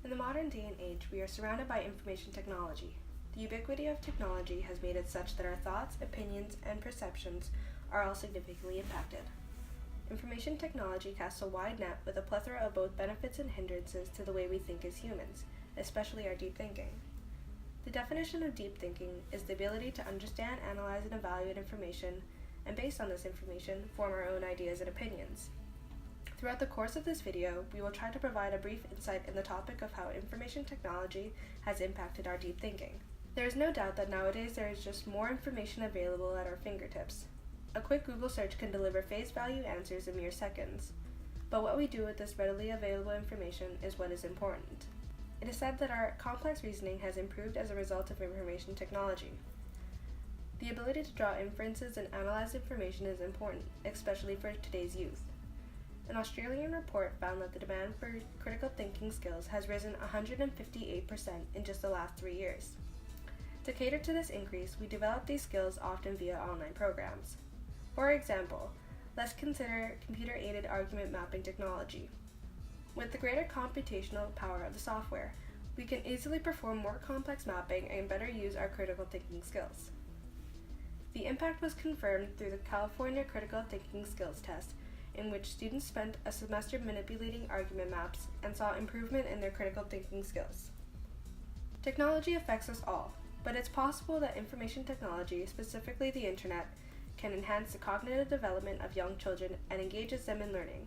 In the modern day and age, we are surrounded by information technology. The ubiquity of technology has made it such that our thoughts, opinions, and perceptions are all significantly impacted. Information technology casts a wide net with a plethora of both benefits and hindrances to the way we think as humans, especially our deep thinking. The definition of deep thinking is the ability to understand, analyze, and evaluate information, and based on this information, form our own ideas and opinions. Throughout the course of this video, we will try to provide a brief insight in the topic of how information technology has impacted our deep thinking. There is no doubt that nowadays there is just more information available at our fingertips. A quick Google search can deliver face value answers in mere seconds. But what we do with this readily available information is what is important. It is said that our complex reasoning has improved as a result of information technology. The ability to draw inferences and analyze information is important, especially for today's youth. An Australian report found that the demand for critical thinking skills has risen 158% in just the last 3 years. To cater to this increase, we develop these skills often via online programs. For example, let's consider computer-aided argument mapping technology. With the greater computational power of the software, we can easily perform more complex mapping and better use our critical thinking skills. The impact was confirmed through the California Critical Thinking Skills Test, in which students spent a semester manipulating argument maps and saw improvement in their critical thinking skills. Technology affects us all, but it's possible that information technology, specifically the internet, can enhance the cognitive development of young children and engages them in learning.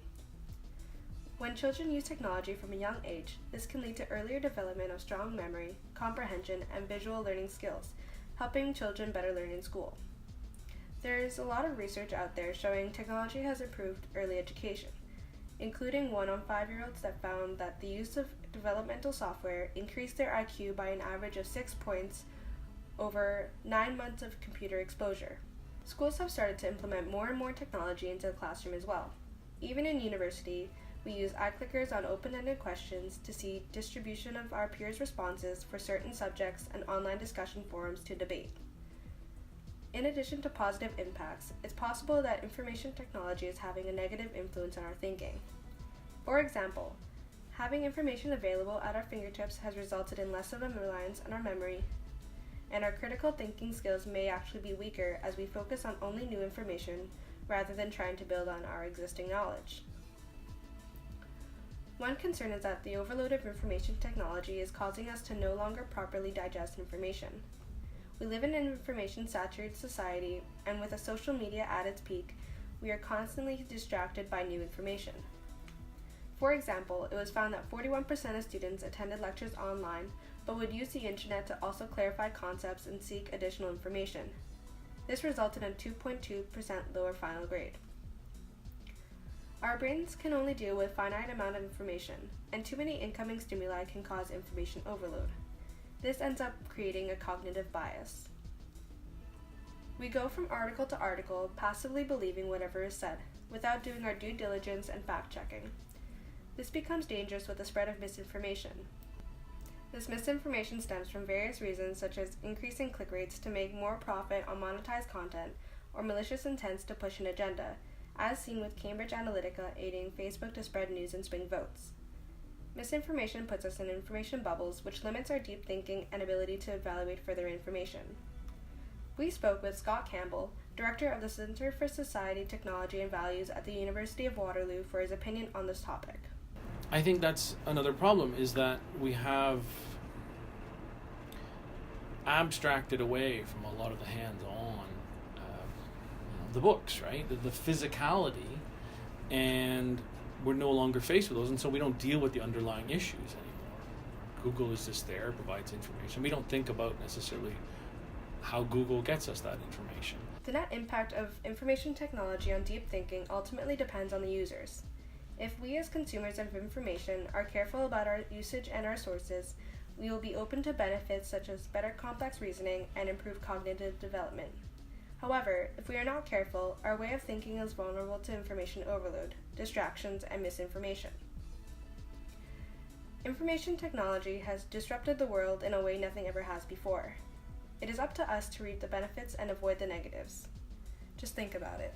When children use technology from a young age, this can lead to earlier development of strong memory, comprehension, and visual learning skills, helping children better learn in school. There is a lot of research out there showing technology has improved early education, including one on 5-year-olds that found that the use of developmental software increased their IQ by an average of 6 points over 9 months of computer exposure. Schools have started to implement more and more technology into the classroom as well. Even in university, we use eye clickers on open-ended questions to see distribution of our peers' responses for certain subjects and online discussion forums to debate. In addition to positive impacts, it's possible that information technology is having a negative influence on our thinking. For example, having information available at our fingertips has resulted in less of a reliance on our memory, and our critical thinking skills may actually be weaker as we focus on only new information rather than trying to build on our existing knowledge. One concern is that the overload of information technology is causing us to no longer properly digest information. We live in an information-saturated society, and with a social media at its peak, we are constantly distracted by new information. For example, it was found that 41% of students attended lectures online, but would use the internet to also clarify concepts and seek additional information. This resulted in a 2.2% lower final grade. Our brains can only deal with a finite amount of information, and too many incoming stimuli can cause information overload. This ends up creating a cognitive bias. We go from article to article, passively believing whatever is said, without doing our due diligence and fact-checking. This becomes dangerous with the spread of misinformation. This misinformation stems from various reasons such as increasing click rates to make more profit on monetized content or malicious intents to push an agenda, as seen with Cambridge Analytica aiding Facebook to spread news and swing votes. Misinformation puts us in information bubbles, which limits our deep thinking and ability to evaluate further information. We spoke with Scott Campbell, Director of the Center for Society, Technology and Values at the University of Waterloo, for his opinion on this topic. I think that's another problem, is that we have abstracted away from a lot of the hands-on, the books, right? The physicality, and we're no longer faced with those, and so we don't deal with the underlying issues anymore. Google is just there, provides information. We don't think about necessarily how Google gets us that information. The net impact of information technology on deep thinking ultimately depends on the users. If we as consumers of information are careful about our usage and our sources, we will be open to benefits such as better complex reasoning and improved cognitive development. However, if we are not careful, our way of thinking is vulnerable to information overload, distractions, and misinformation. Information technology has disrupted the world in a way nothing ever has before. It is up to us to reap the benefits and avoid the negatives. Just think about it.